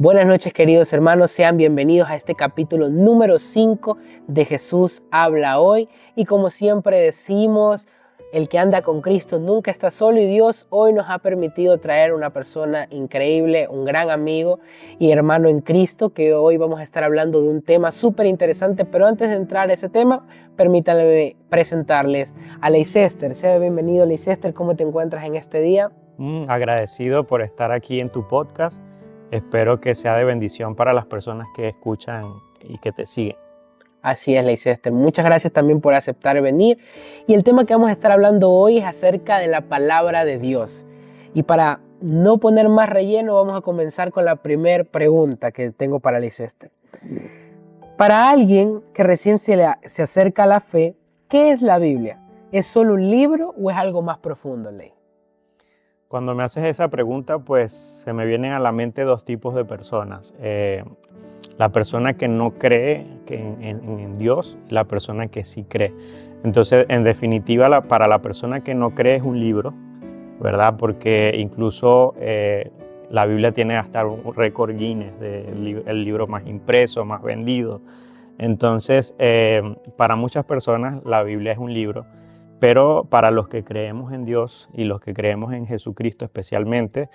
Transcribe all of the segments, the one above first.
Buenas noches, queridos hermanos, sean bienvenidos a este capítulo número 5 de Jesús habla hoy. Y como siempre decimos, el que anda con Cristo nunca está solo, y Dios hoy nos ha permitido traer una persona increíble, un gran amigo y hermano en Cristo, que hoy vamos a estar hablando de un tema súper interesante. Pero antes de entrar a ese tema, permítanme presentarles a Leicester. Sea bienvenido, Leicester. ¿Cómo te encuentras en este día? Agradecido por estar aquí en tu podcast. Espero que sea de bendición para las personas que escuchan y que te siguen. Así es, Leicester. Muchas gracias también por aceptar venir. Y el tema que vamos a estar hablando hoy es acerca de la palabra de Dios. Y para no poner más relleno, vamos a comenzar con la primera pregunta que tengo para Leicester. Para alguien que recién se acerca a la fe, ¿qué es la Biblia? ¿Es solo un libro o es algo más profundo, Ley? Cuando me haces esa pregunta, pues se me vienen a la mente dos tipos de personas. La persona que no cree en Dios y la persona que sí cree. Entonces, en definitiva, para la persona que no cree es un libro, ¿verdad? Porque incluso la Biblia tiene hasta un récord Guinness del libro más impreso, más vendido. Entonces, para muchas personas la Biblia es un libro, pero para los que creemos en Dios y los que creemos en Jesucristo especialmente,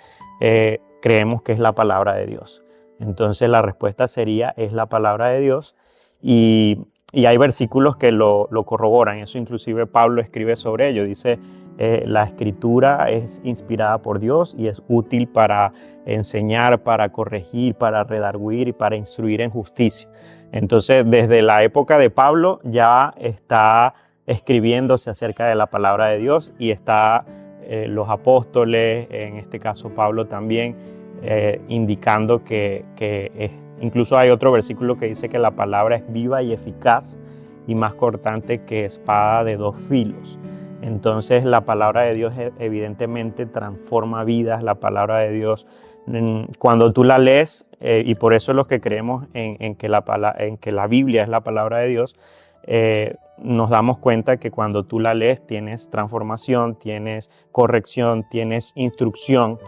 creemos que es la palabra de Dios. Entonces la respuesta sería, es la palabra de Dios, y hay versículos que lo corroboran. Eso inclusive Pablo escribe sobre ello. Dice, la escritura es inspirada por Dios y es útil para enseñar, para corregir, para redarguir y para instruir en justicia. Entonces, desde la época de Pablo ya está escribiéndose acerca de la palabra de Dios, y está los apóstoles, en este caso Pablo también, indicando que incluso hay otro versículo que dice que la palabra es viva y eficaz y más cortante que espada de dos filos. Entonces la palabra de Dios evidentemente transforma vidas. La palabra de Dios, cuando tú la lees, y por eso los que creemos en que la Biblia es la palabra de Dios, nos damos cuenta que cuando tú la lees tienes transformación, tienes corrección, tienes instrucción.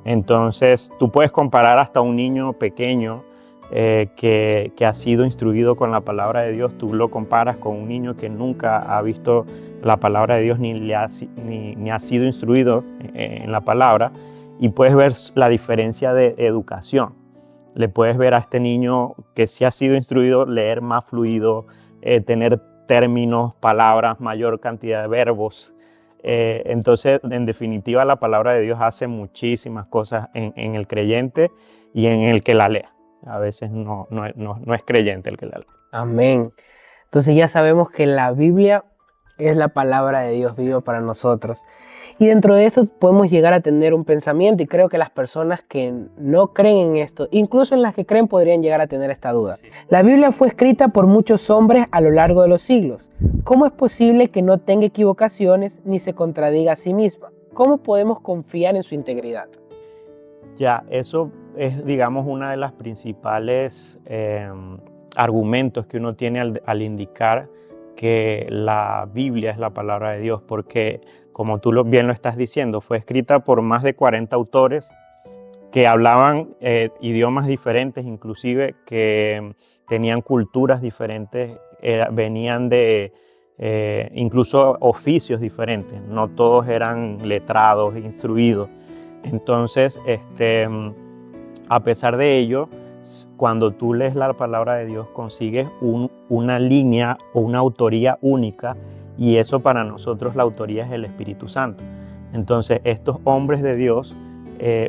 Entonces tú puedes comparar hasta un niño pequeño que ha sido instruido con la palabra de Dios. Tú lo comparas con un niño que nunca ha visto la palabra de Dios ni ha sido instruido en la palabra, y puedes ver la diferencia de educación. Le puedes ver a este niño que sí ha sido instruido leer más fluido, tener términos, palabras, mayor cantidad de verbos. Entonces, en definitiva, la palabra de Dios hace muchísimas cosas en el creyente y en el que la lea. A veces no es creyente el que la lee. Amén. Entonces ya sabemos que la Biblia es la palabra de Dios viva para nosotros. Y dentro de esto podemos llegar a tener un pensamiento, y creo que las personas que no creen en esto, incluso en las que creen, podrían llegar a tener esta duda. La Biblia fue escrita por muchos hombres a lo largo de los siglos. ¿Cómo es posible que no tenga equivocaciones ni se contradiga a sí misma? ¿Cómo podemos confiar en su integridad? Ya, eso es, digamos, una de las principales argumentos que uno tiene al indicar que la Biblia es la palabra de Dios, porque como tú bien lo estás diciendo, fue escrita por más de 40 autores que hablaban idiomas diferentes, inclusive que tenían culturas diferentes, venían de incluso oficios diferentes. No todos eran letrados, instruidos. Entonces, a pesar de ello, cuando tú lees la palabra de Dios, consigues una línea o una autoría única, y eso para nosotros la autoría es el Espíritu Santo. Entonces, estos hombres de Dios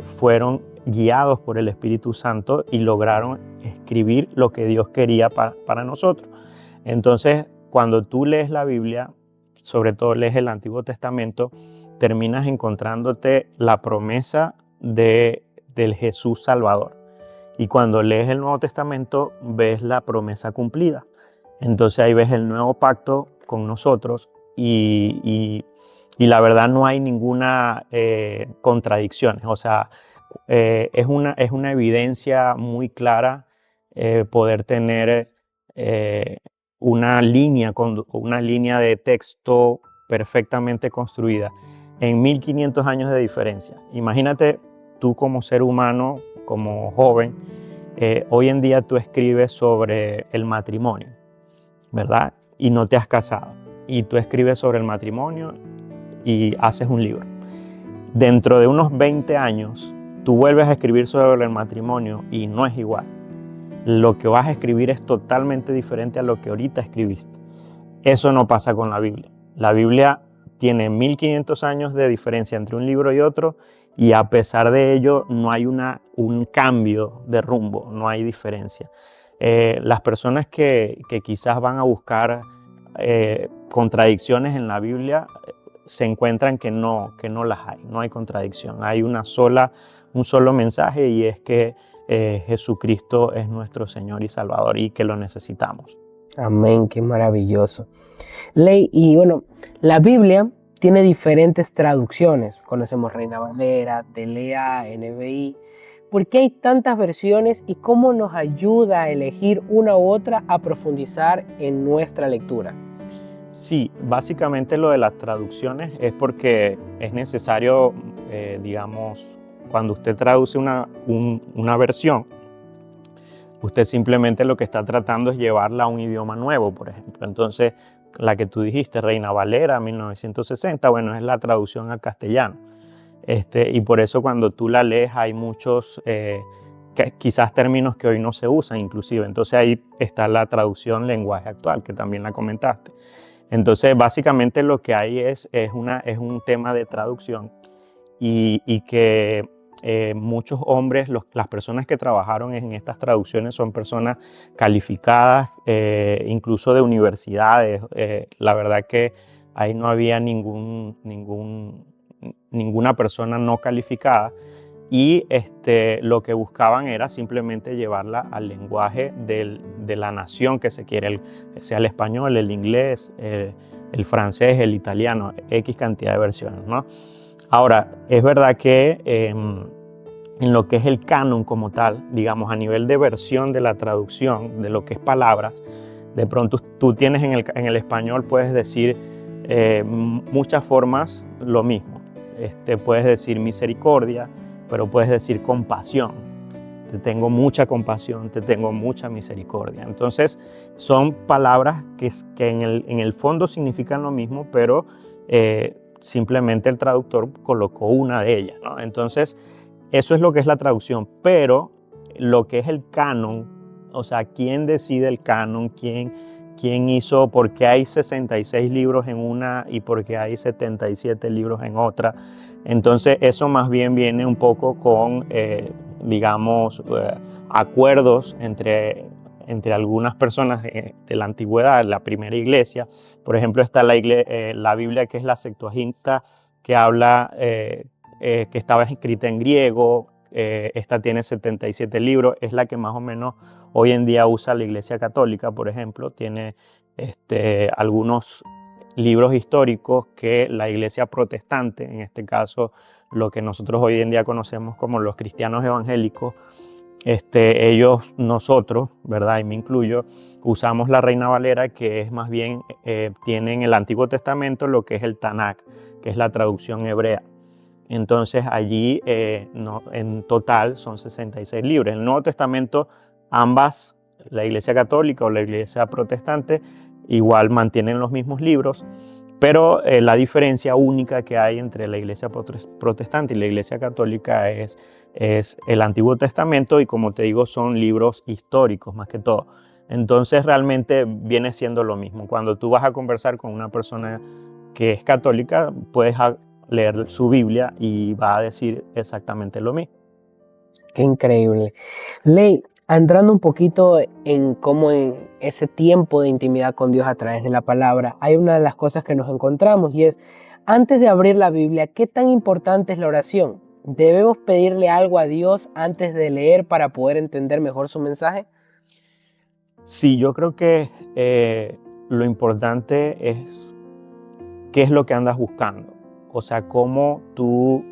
fueron guiados por el Espíritu Santo y lograron escribir lo que Dios quería para nosotros. Entonces, cuando tú lees la Biblia, sobre todo lees el Antiguo Testamento, terminas encontrándote la promesa del Jesús Salvador. Y cuando lees el Nuevo Testamento, ves la promesa cumplida. Entonces ahí ves el nuevo pacto con nosotros, y la verdad no hay ninguna contradicción. O sea, es una evidencia muy clara poder tener una línea de texto perfectamente construida en 1500 años de diferencia. Imagínate tú como ser humano, como joven, Hoy en día tú escribes sobre el matrimonio, ¿verdad? Y no te has casado. Y tú escribes sobre el matrimonio y haces un libro. Dentro de unos 20 años, tú vuelves a escribir sobre el matrimonio y no es igual. Lo que vas a escribir es totalmente diferente a lo que ahorita escribiste. Eso no pasa con la Biblia. La Biblia tiene 1500 años de diferencia entre un libro y otro, y a pesar de ello no hay un cambio de rumbo, no hay diferencia. Las personas que quizás van a buscar contradicciones en la Biblia se encuentran que no las hay, no hay contradicción. Hay un solo mensaje, y es que Jesucristo es nuestro Señor y Salvador y que lo necesitamos. Amén, qué maravilloso. Ley, y bueno, la Biblia tiene diferentes traducciones. Conocemos Reina Valera, Telea, NBI. ¿Por qué hay tantas versiones y cómo nos ayuda a elegir una u otra a profundizar en nuestra lectura? Sí, básicamente lo de las traducciones es porque es necesario, digamos, cuando usted traduce una versión, usted simplemente lo que está tratando es llevarla a un idioma nuevo, por ejemplo. Entonces, la que tú dijiste, Reina Valera, 1960, bueno, es la traducción al castellano. Y por eso cuando tú la lees hay muchos, quizás términos que hoy no se usan inclusive. Entonces ahí está la traducción lenguaje actual, que también la comentaste. Entonces, básicamente lo que hay es un tema de traducción, y que muchos hombres, las personas que trabajaron en estas traducciones son personas calificadas, incluso de universidades. La verdad que ahí no había ninguna persona no calificada, y lo que buscaban era simplemente llevarla al lenguaje de la nación que se quiere, sea el español, el inglés, el francés, el italiano, X cantidad de versiones, ¿no? Ahora, es verdad que en lo que es el canon como tal, digamos, a nivel de versión de la traducción, de lo que es palabras, de pronto tú tienes en el español, puedes decir muchas formas lo mismo. Puedes decir misericordia, pero puedes decir compasión. Te tengo mucha compasión, te tengo mucha misericordia. Entonces, son palabras que en el fondo significan lo mismo, pero simplemente el traductor colocó una de ellas, ¿no? Entonces, eso es lo que es la traducción, pero lo que es el canon, o sea, ¿quién decide el canon? ¿Quién hizo? ¿Por qué hay 66 libros en una y por qué hay 77 libros en otra? Entonces, eso más bien viene un poco con, digamos, acuerdos entre algunas personas de la antigüedad, la primera iglesia. Por ejemplo, está la Biblia, que es la Septuaginta, que habla, que estaba escrita en griego. Esta tiene 77 libros, es la que más o menos hoy en día usa la Iglesia Católica, por ejemplo. Tiene algunos libros históricos que la Iglesia Protestante, en este caso lo que nosotros hoy en día conocemos como los cristianos evangélicos, nosotros, ¿verdad? Y me incluyo, usamos la Reina Valera, que es más bien, tiene en el Antiguo Testamento lo que es el Tanakh, que es la traducción hebrea. Entonces allí en total son 66 libros. En el Nuevo Testamento ambas, la Iglesia Católica o la Iglesia Protestante, igual mantienen los mismos libros, pero la diferencia única que hay entre la Iglesia Protestante y la Iglesia Católica es el Antiguo Testamento, y como te digo, son libros históricos más que todo. Entonces realmente viene siendo lo mismo. Cuando tú vas a conversar con una persona que es católica, puedes leer su Biblia y va a decir exactamente lo mismo. Qué increíble. Ley, entrando un poquito en cómo en ese tiempo de intimidad con Dios a través de la palabra, hay una de las cosas que nos encontramos, y es, antes de abrir la Biblia, ¿qué tan importante es la oración? ¿Debemos pedirle algo a Dios antes de leer para poder entender mejor su mensaje? Sí, yo creo que lo importante es qué es lo que andas buscando. O sea, cómo tú,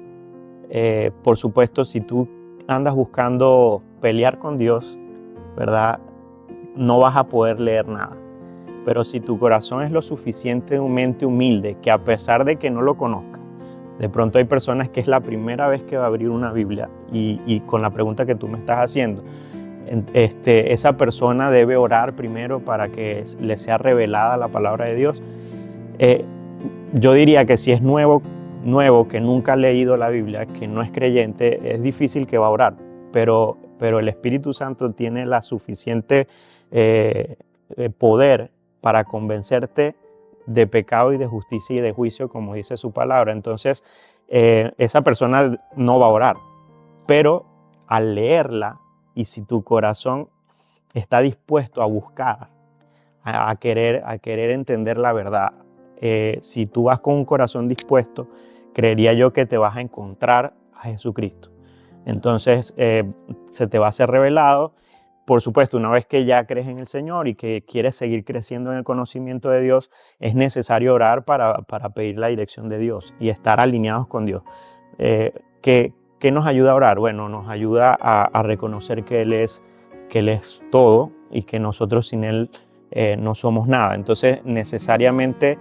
por supuesto, si tú andas buscando pelear con Dios, ¿verdad? No vas a poder leer nada. Pero si tu corazón es lo suficientemente humilde, que a pesar de que no lo conozca, de pronto hay personas que es la primera vez que va a abrir una Biblia, y con la pregunta que tú me estás haciendo, esa persona debe orar primero para que le sea revelada la palabra de Dios. Yo diría que si es nuevo, que nunca ha leído la Biblia, que no es creyente, es difícil que va a orar, pero el Espíritu Santo tiene la suficiente poder para convencerte de pecado y de justicia y de juicio, como dice su palabra. Entonces, esa persona no va a orar, pero al leerla, y si tu corazón está dispuesto a buscar, a querer entender la verdad, si tú vas con un corazón dispuesto, creería yo que te vas a encontrar a Jesucristo. Entonces se te va a ser revelado. Por supuesto, una vez que ya crees en el Señor y que quieres seguir creciendo en el conocimiento de Dios, es necesario orar para pedir la dirección de Dios y estar alineados con Dios. ¿Qué nos ayuda a orar? Bueno, nos ayuda a reconocer que Él es todo y que nosotros sin Él no somos nada. Entonces, necesariamente,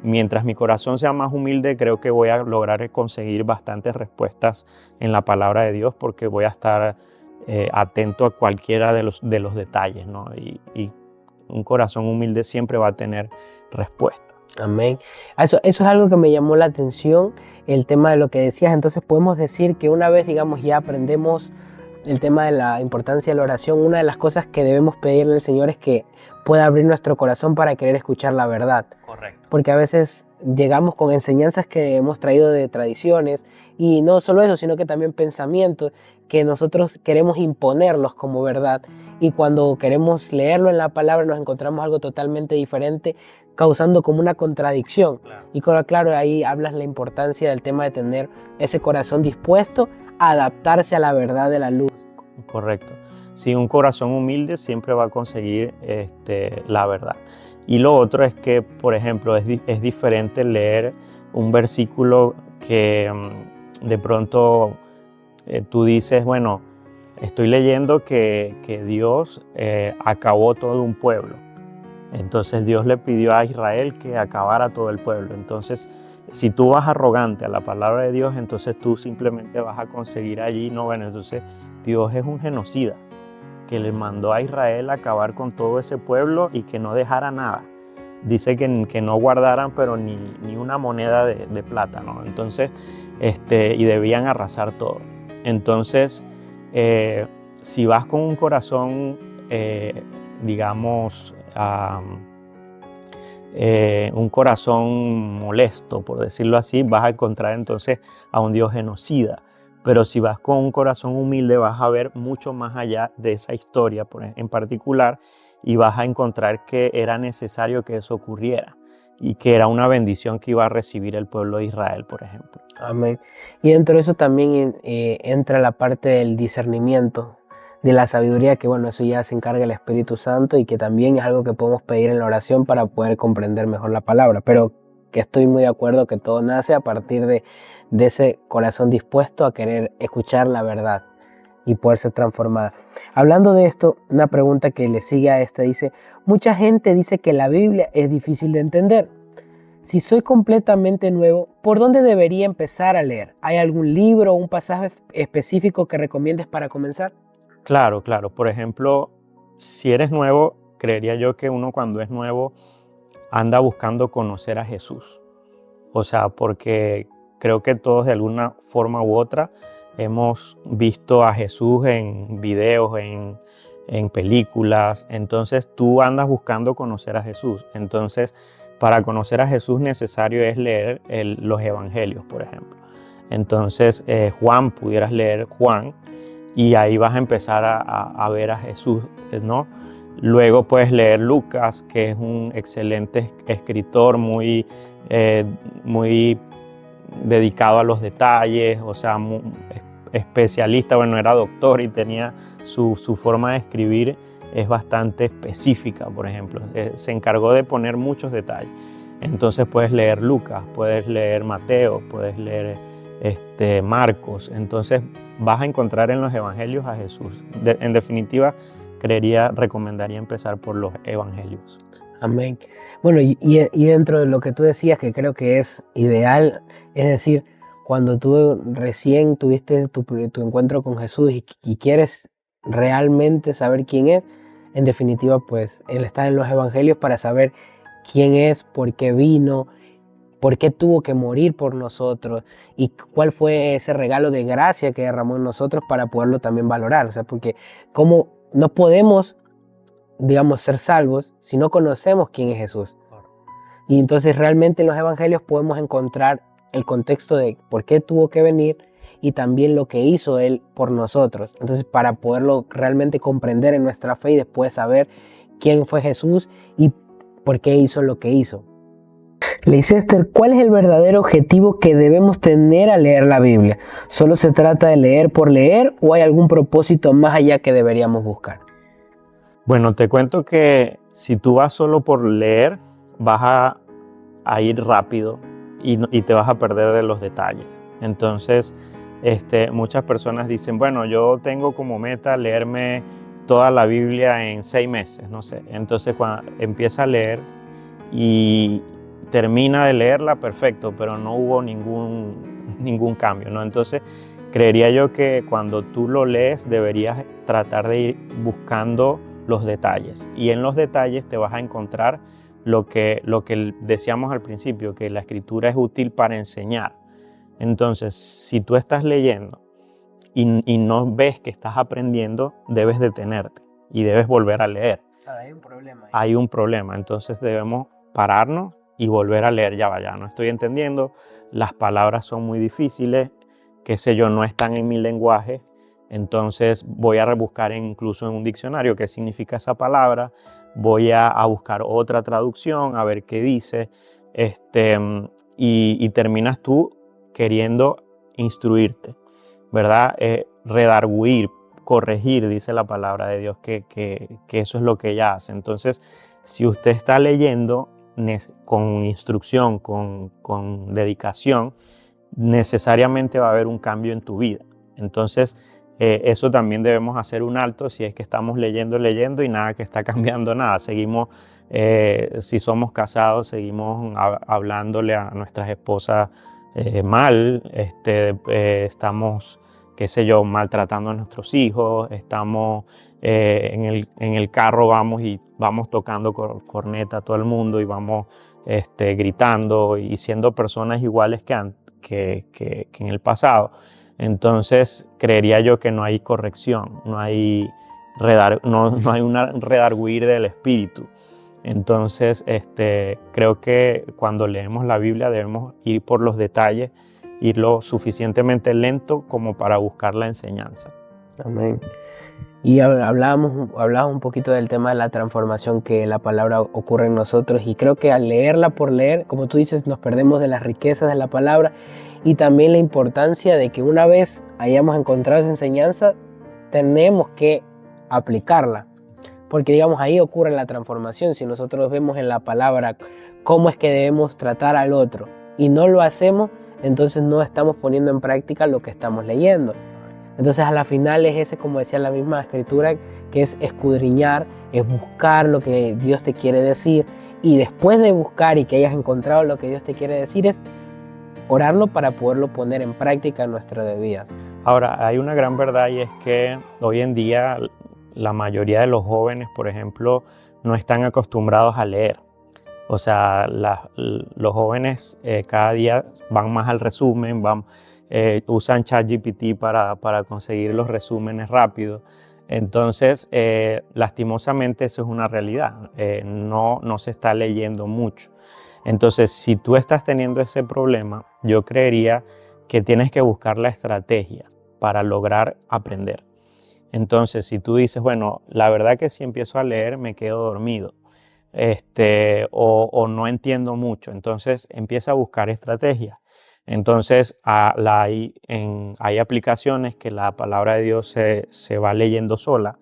mientras mi corazón sea más humilde, creo que voy a lograr conseguir bastantes respuestas en la palabra de Dios, porque voy a estar atento a cualquiera de los detalles, ¿no? Y un corazón humilde siempre va a tener respuesta. Amén. Eso es algo que me llamó la atención, el tema de lo que decías. Entonces podemos decir que una vez, digamos, ya aprendemos el tema de la importancia de la oración, una de las cosas que debemos pedirle al Señor es que pueda abrir nuestro corazón para querer escuchar la verdad. Correcto. Porque a veces llegamos con enseñanzas que hemos traído de tradiciones, y no solo eso, sino que también pensamientos que nosotros queremos imponerlos como verdad, y cuando queremos leerlo en la palabra nos encontramos algo totalmente diferente, causando como una contradicción. Claro. Y claro, ahí hablas la importancia del tema de tener ese corazón dispuesto a adaptarse a la verdad de la luz. Correcto. Sí, un corazón humilde siempre va a conseguir la verdad. Y lo otro es que, por ejemplo, es diferente leer un versículo que de pronto tú dices, bueno, estoy leyendo que Dios acabó todo un pueblo. Entonces Dios le pidió a Israel que acabara todo el pueblo. Entonces, si tú vas arrogante a la palabra de Dios, entonces tú simplemente vas a conseguir allí, no, bueno, entonces Dios es un genocida que le mandó a Israel a acabar con todo ese pueblo y que no dejara nada. Dice que no guardaran pero ni una moneda de plata, ¿no? Entonces, y debían arrasar todo. Entonces, si vas con un corazón, digamos, un corazón molesto, por decirlo así, vas a encontrar entonces a un Dios genocida. Pero si vas con un corazón humilde, vas a ver mucho más allá de esa historia en particular, y vas a encontrar que era necesario que eso ocurriera y que era una bendición que iba a recibir el pueblo de Israel, por ejemplo. Amén. Y dentro de eso también entra la parte del discernimiento, de la sabiduría, que bueno, eso ya se encarga el Espíritu Santo, y que también es algo que podemos pedir en la oración para poder comprender mejor la palabra. Pero que estoy muy de acuerdo que todo nace a partir de ese corazón dispuesto a querer escuchar la verdad y poder ser transformada. Hablando de esto, una pregunta que le sigue a esta dice: mucha gente dice que la Biblia es difícil de entender. Si soy completamente nuevo, ¿por dónde debería empezar a leer? ¿Hay algún libro o un pasaje específico que recomiendes para comenzar? Claro. Por ejemplo, si eres nuevo, creería yo que uno cuando es nuevo anda buscando conocer a Jesús. O sea, porque creo que todos de alguna forma u otra hemos visto a Jesús en videos, en películas. Entonces tú andas buscando conocer a Jesús. Entonces, para conocer a Jesús necesario es leer los evangelios, por ejemplo. Entonces, Juan, pudieras leer Juan y ahí vas a empezar a ver a Jesús, ¿no? Luego puedes leer Lucas, que es un excelente escritor, muy dedicado a los detalles, o sea, muy especialista. Bueno, era doctor y tenía su forma de escribir, es bastante específica, por ejemplo. Se encargó de poner muchos detalles. Entonces puedes leer Lucas, puedes leer Mateo, puedes leer Marcos. Entonces vas a encontrar en los evangelios a Jesús. En definitiva, recomendaría empezar por los evangelios. Amén. Bueno, y dentro de lo que tú decías, que creo que es ideal, es decir, cuando tú recién tuviste tu encuentro con Jesús y quieres realmente saber quién es, en definitiva, pues Él está en los evangelios para saber quién es, por qué vino, por qué tuvo que morir por nosotros y cuál fue ese regalo de gracia que derramó en nosotros para poderlo también valorar. O sea, porque como no podemos, digamos, ser salvos si no conocemos quién es Jesús. Y entonces realmente en los evangelios podemos encontrar el contexto de por qué tuvo que venir y también lo que hizo Él por nosotros. Entonces, para poderlo realmente comprender en nuestra fe y después saber quién fue Jesús y por qué hizo lo que hizo. Leicester, ¿cuál es el verdadero objetivo que debemos tener al leer la Biblia? ¿Solo se trata de leer por leer o hay algún propósito más allá que deberíamos buscar? Bueno, te cuento que si tú vas solo por leer, vas a ir rápido y te vas a perder de los detalles. Entonces, muchas personas dicen, bueno, yo tengo como meta leerme toda la Biblia en 6 meses, no sé. Entonces, cuando empieza a leer y termina de leerla, perfecto, pero no hubo ningún cambio, ¿no? Entonces, creería yo que cuando tú lo lees, deberías tratar de ir buscando los detalles. Y en los detalles te vas a encontrar lo que decíamos al principio, que la escritura es útil para enseñar. Entonces, si tú estás leyendo y no ves que estás aprendiendo, debes detenerte y debes volver a leer. Hay un problema ahí. Hay un problema, entonces debemos pararnos y volver a leer. Ya no estoy entendiendo, las palabras son muy difíciles, qué sé yo, no están en mi lenguaje. Entonces voy a rebuscar incluso en un diccionario qué significa esa palabra, voy a buscar otra traducción, a ver qué dice, y terminas tú queriendo instruirte, ¿verdad? Redarguir, corregir, dice la palabra de Dios, que eso es lo que ella hace. Entonces, si usted está leyendo con instrucción, con dedicación, necesariamente va a haber un cambio en tu vida. Entonces, eso también debemos hacer un alto si es que estamos leyendo y nada que está cambiando nada. Seguimos, si somos casados, seguimos hablándole a nuestras esposas mal, estamos, qué sé yo, maltratando a nuestros hijos, estamos en el carro, vamos tocando corneta a todo el mundo y vamos gritando y siendo personas iguales que en el pasado. Entonces, creería yo que no hay corrección, no hay un redarguir del espíritu. Entonces, creo que cuando leemos la Biblia debemos ir por los detalles, ir lo suficientemente lento como para buscar la enseñanza. Amén. Y hablamos un poquito del tema de la transformación que la palabra ocurre en nosotros, y creo que al leerla por leer, como tú dices, nos perdemos de las riquezas de la palabra y también la importancia de que una vez hayamos encontrado esa enseñanza, tenemos que aplicarla, porque digamos ahí ocurre la transformación. Si nosotros vemos en la palabra cómo es que debemos tratar al otro y no lo hacemos, entonces no estamos poniendo en práctica lo que estamos leyendo. Entonces a la final es ese, como decía la misma escritura, que es escudriñar, es buscar lo que Dios te quiere decir, y después de buscar y que hayas encontrado lo que Dios te quiere decir, es orarlo para poderlo poner en práctica en nuestra vida. Ahora, hay una gran verdad, y es que hoy en día la mayoría de los jóvenes, por ejemplo, no están acostumbrados a leer. O sea, los jóvenes cada día van más al resumen, usan ChatGPT para conseguir los resúmenes rápidos. Entonces, lastimosamente eso es una realidad. No se está leyendo mucho. Entonces, si tú estás teniendo ese problema, yo creería que tienes que buscar la estrategia para lograr aprender. Entonces, si tú dices, bueno, la verdad que si empiezo a leer me quedo dormido, o no entiendo mucho, entonces empieza a buscar estrategias. Entonces, hay aplicaciones que la palabra de Dios se va leyendo sola.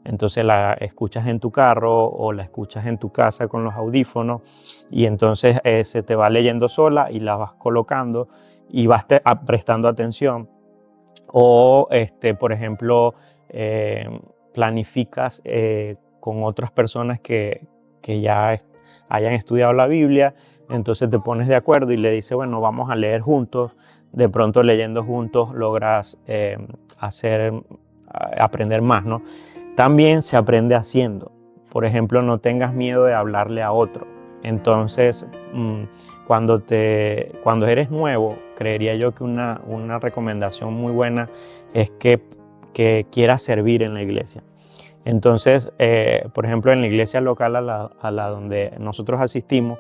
Entonces la escuchas en tu carro o la escuchas en tu casa con los audífonos, y entonces se te va leyendo sola y la vas colocando y vas prestando atención. O, por ejemplo, planificas con otras personas que ya hayan estudiado la Biblia, entonces te pones de acuerdo y le dices, bueno, vamos a leer juntos. De pronto, leyendo juntos logras hacer aprender más, ¿no? También se aprende haciendo. Por ejemplo, no tengas miedo de hablarle a otro. Entonces, cuando eres nuevo, creería yo que una recomendación muy buena es que quieras servir en la iglesia. Entonces, por ejemplo, en la iglesia local a la donde nosotros asistimos,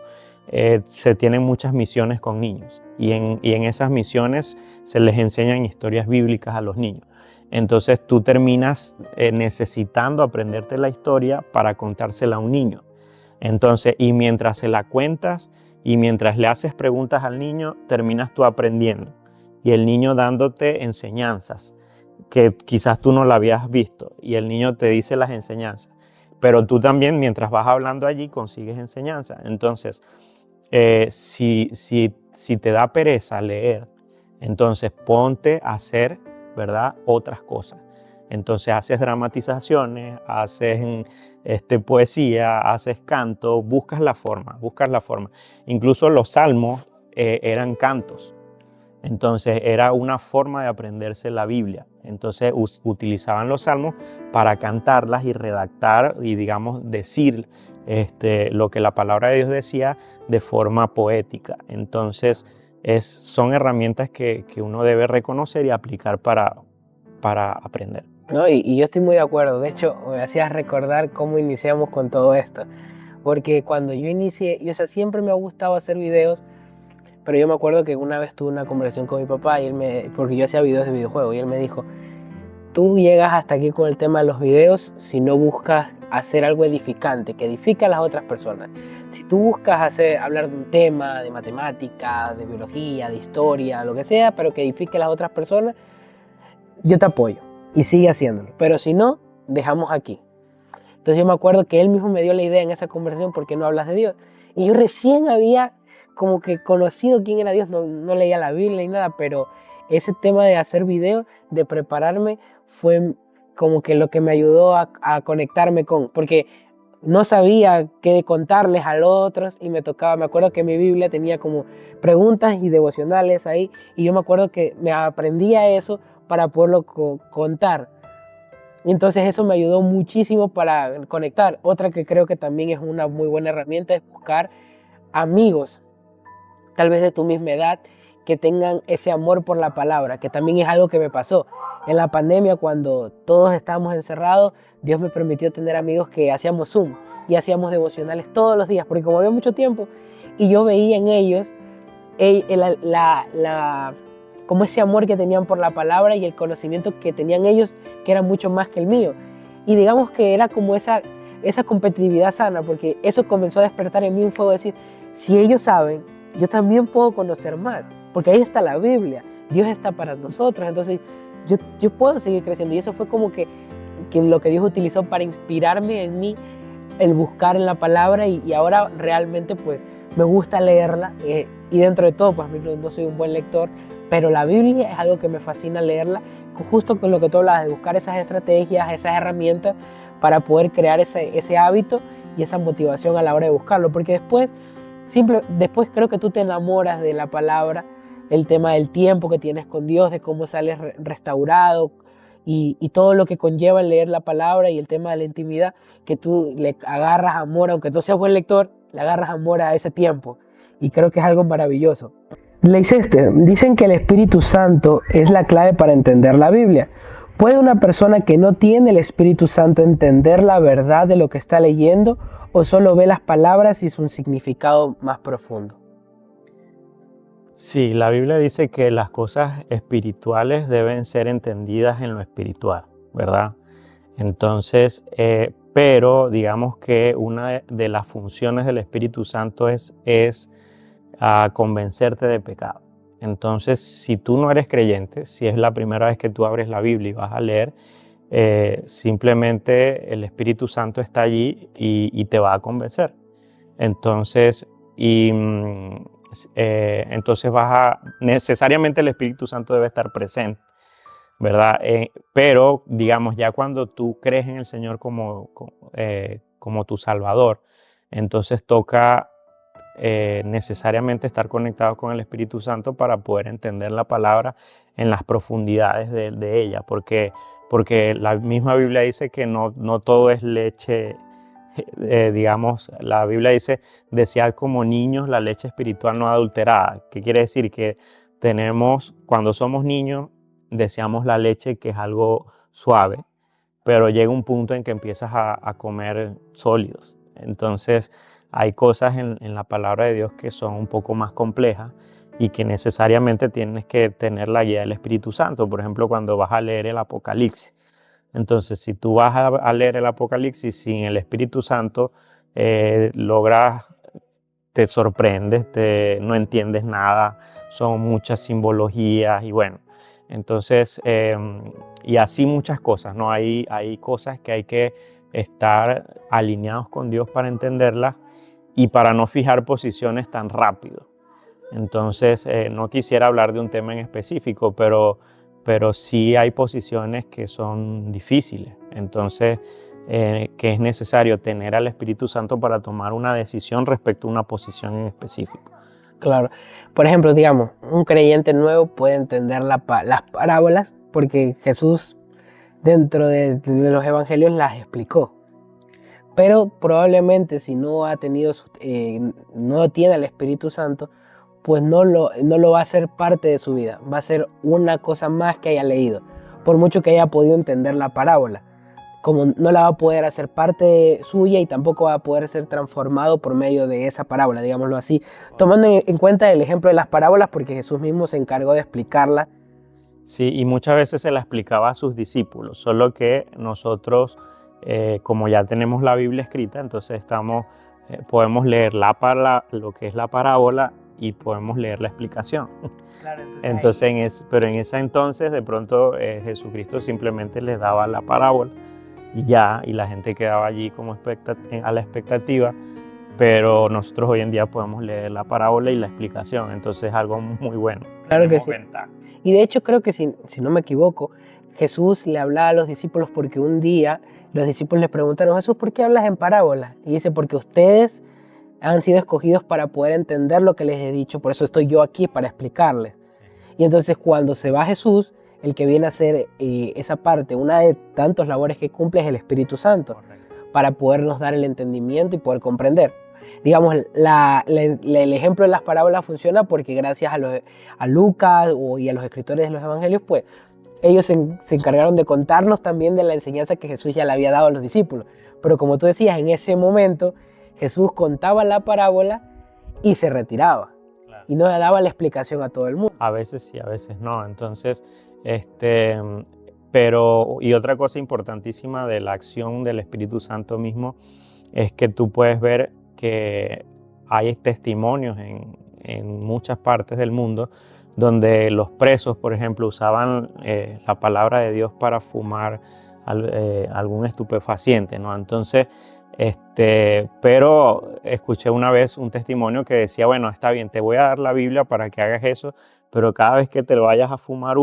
se tienen muchas misiones con niños y en esas misiones se les enseñan historias bíblicas a los niños. Entonces tú terminas necesitando aprenderte la historia para contársela a un niño. Entonces, y mientras se la cuentas y mientras le haces preguntas al niño, terminas tú aprendiendo y el niño dándote enseñanzas que quizás tú no la habías visto y el niño te dice las enseñanzas, pero tú también mientras vas hablando allí consigues enseñanza. Entonces, si te da pereza leer, entonces ponte a hacer, ¿verdad?, otras cosas. Entonces haces dramatizaciones, haces poesía, haces canto, buscas la forma. Incluso los salmos eran cantos. Entonces era una forma de aprenderse la Biblia. Entonces utilizaban los salmos para cantarlas y redactar y, digamos, decir lo que la palabra de Dios decía de forma poética. Entonces son herramientas que uno debe reconocer y aplicar para aprender. No, y yo estoy muy de acuerdo. De hecho, me hacías recordar cómo iniciamos con todo esto. Porque cuando yo inicié, siempre me ha gustado hacer videos, pero yo me acuerdo que una vez tuve una conversación con mi papá, porque yo hacía videos de videojuegos, y él me dijo, tú llegas hasta aquí con el tema de los videos si no buscas hacer algo edificante, que edifique a las otras personas. Si tú buscas hablar de un tema, de matemática, de biología, de historia, lo que sea, pero que edifique a las otras personas, yo te apoyo y sigue haciéndolo. Pero si no, dejamos aquí. Entonces yo me acuerdo que él mismo me dio la idea en esa conversación, ¿por qué no hablas de Dios? Y yo recién había como que conocido quién era Dios, no leía la Biblia ni nada, pero ese tema de hacer videos, de prepararme, fue como que lo que me ayudó a conectarme porque no sabía qué contarles a los otros y me acuerdo que mi Biblia tenía como preguntas y devocionales ahí, y yo me acuerdo que me aprendía eso para poderlo contar. Entonces eso me ayudó muchísimo para conectar. Otra que creo que también es una muy buena herramienta es buscar amigos, tal vez de tu misma edad, que tengan ese amor por la palabra, que también es algo que me pasó. En la pandemia, cuando todos estábamos encerrados, Dios me permitió tener amigos que hacíamos Zoom y hacíamos devocionales todos los días, porque como había mucho tiempo, y yo veía en ellos como ese amor que tenían por la palabra y el conocimiento que tenían ellos, que era mucho más que el mío. Y digamos que era como esa competitividad sana, porque eso comenzó a despertar en mí un fuego de decir, si ellos saben, yo también puedo conocer más, porque ahí está la Biblia, Dios está para nosotros, entonces yo puedo seguir creciendo. Y eso fue como que lo que Dios utilizó para inspirarme en mí, el buscar en la palabra, y ahora realmente pues me gusta leerla, y dentro de todo pues no soy un buen lector, pero la Biblia es algo que me fascina leerla, justo con lo que tú hablabas, de buscar esas estrategias, esas herramientas para poder crear ese hábito y esa motivación a la hora de buscarlo, porque después creo que tú te enamoras de la palabra, el tema del tiempo que tienes con Dios, de cómo sales restaurado y todo lo que conlleva el leer la palabra, y el tema de la intimidad, que tú le agarras amor, aunque no seas buen lector, le agarras amor a ese tiempo, y creo que es algo maravilloso. Leicester, dicen que el Espíritu Santo es la clave para entender la Biblia. ¿Puede una persona que no tiene el Espíritu Santo entender la verdad de lo que está leyendo, o solo ve las palabras y su significado más profundo? Sí, la Biblia dice que las cosas espirituales deben ser entendidas en lo espiritual, ¿verdad? Entonces, pero digamos que una de las funciones del Espíritu Santo es a convencerte de pecado. Entonces, si tú no eres creyente, si es la primera vez que tú abres la Biblia y vas a leer, simplemente el Espíritu Santo está allí y te va a convencer. Entonces, entonces necesariamente el Espíritu Santo debe estar presente, ¿verdad? Pero, digamos, ya cuando tú crees en el Señor como tu Salvador, entonces toca necesariamente estar conectados con el Espíritu Santo para poder entender la palabra en las profundidades de ella, porque porque la misma Biblia dice que no todo es leche, digamos, la Biblia dice, desead como niños la leche espiritual no adulterada. ¿Qué quiere decir? Que cuando somos niños, deseamos la leche que es algo suave, pero llega un punto en que empiezas a comer sólidos. Entonces, hay cosas en la palabra de Dios que son un poco más complejas y que necesariamente tienes que tener la guía del Espíritu Santo. Por ejemplo, cuando vas a leer el Apocalipsis. Entonces, si tú vas a leer el Apocalipsis sin el Espíritu Santo, te sorprendes, no entiendes nada, son muchas simbologías y bueno. Entonces, y así muchas cosas, ¿no? Hay cosas que hay que estar alineados con Dios para entenderlas y para no fijar posiciones tan rápido. Entonces, no quisiera hablar de un tema en específico, pero sí hay posiciones que son difíciles. Entonces, que es necesario tener al Espíritu Santo para tomar una decisión respecto a una posición en específico. Claro. Por ejemplo, digamos, un creyente nuevo puede entender las parábolas porque Jesús dentro de los evangelios las explicó. Pero probablemente si no no tiene el Espíritu Santo, pues no lo va a hacer parte de su vida. Va a ser una cosa más que haya leído, por mucho que haya podido entender la parábola. Como no la va a poder hacer parte suya y tampoco va a poder ser transformado por medio de esa parábola, digámoslo así. Tomando en cuenta el ejemplo de las parábolas, porque Jesús mismo se encargó de explicarla. Sí, y muchas veces se la explicaba a sus discípulos, solo que nosotros, como ya tenemos la Biblia escrita, entonces podemos leer lo que es la parábola y podemos leer la explicación. Claro, pero en ese entonces de pronto Jesucristo simplemente les daba la parábola y ya, y la gente quedaba allí como a la expectativa, pero nosotros hoy en día podemos leer la parábola y la explicación, entonces es algo muy bueno. Claro que sí. Y de hecho creo que si no me equivoco, Jesús le hablaba a los discípulos porque un día los discípulos le preguntaron: Jesús, ¿por qué hablas en parábolas? Y dice: porque ustedes han sido escogidos para poder entender lo que les he dicho, por eso estoy yo aquí para explicarles. Y entonces cuando se va Jesús, el que viene a hacer esa parte, una de tantas labores que cumple, es el Espíritu Santo. Correcto. Para podernos dar el entendimiento y poder comprender. Digamos, el ejemplo de las parábolas funciona porque gracias a Lucas y a los escritores de los evangelios, pues ellos se encargaron de contarnos también de la enseñanza que Jesús ya le había dado a los discípulos. Pero como tú decías, en ese momento Jesús contaba la parábola y se retiraba. Claro. Y no daba la explicación a todo el mundo. A veces sí, a veces no. Entonces, y otra cosa importantísima de la acción del Espíritu Santo mismo es que tú puedes ver que hay testimonios en muchas partes del mundo donde los presos, por ejemplo, usaban la palabra de Dios para fumar algún estupefaciente, ¿no? Entonces, pero escuché una vez un testimonio que decía: bueno, está bien, te voy a dar la Biblia para que hagas eso, pero cada vez que te lo vayas a fumar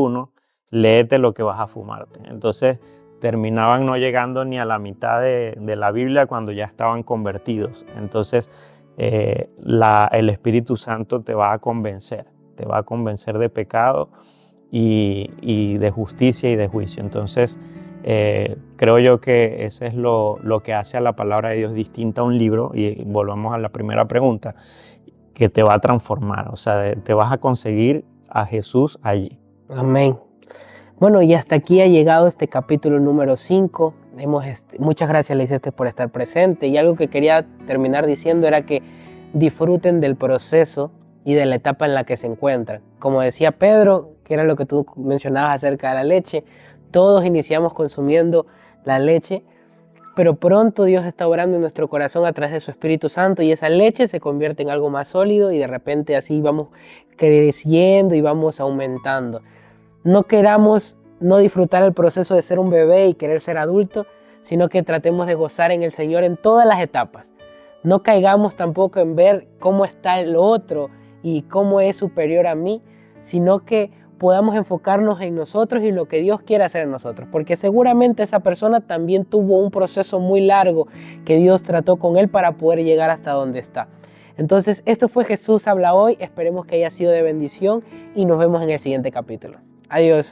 léete lo que vas a fumarte. Entonces terminaban no llegando ni a la mitad de la Biblia cuando ya estaban convertidos. Entonces el Espíritu Santo te va a convencer de pecado y de justicia y de juicio. Entonces creo yo que ese es lo que hace a la palabra de Dios distinta a un libro, y volvamos a la primera pregunta, que te va a transformar, o sea, te vas a conseguir a Jesús allí. Amén. Bueno, y hasta aquí ha llegado este capítulo número 5. Muchas gracias, Leicester, por estar presente. Y algo que quería terminar diciendo era que disfruten del proceso y de la etapa en la que se encuentran. Como decía Pedro, que era lo que tú mencionabas acerca de la leche, todos iniciamos consumiendo la leche, pero pronto Dios está obrando en nuestro corazón a través de su Espíritu Santo y esa leche se convierte en algo más sólido y de repente así vamos creciendo y vamos aumentando. No queramos no disfrutar el proceso de ser un bebé y querer ser adulto, sino que tratemos de gozar en el Señor en todas las etapas. No caigamos tampoco en ver cómo está el otro y cómo es superior a mí, sino que podamos enfocarnos en nosotros y en lo que Dios quiere hacer en nosotros, porque seguramente esa persona también tuvo un proceso muy largo que Dios trató con él para poder llegar hasta donde está. Entonces, esto fue Jesús Habla Hoy. Esperemos que haya sido de bendición y nos vemos en el siguiente capítulo. Adiós.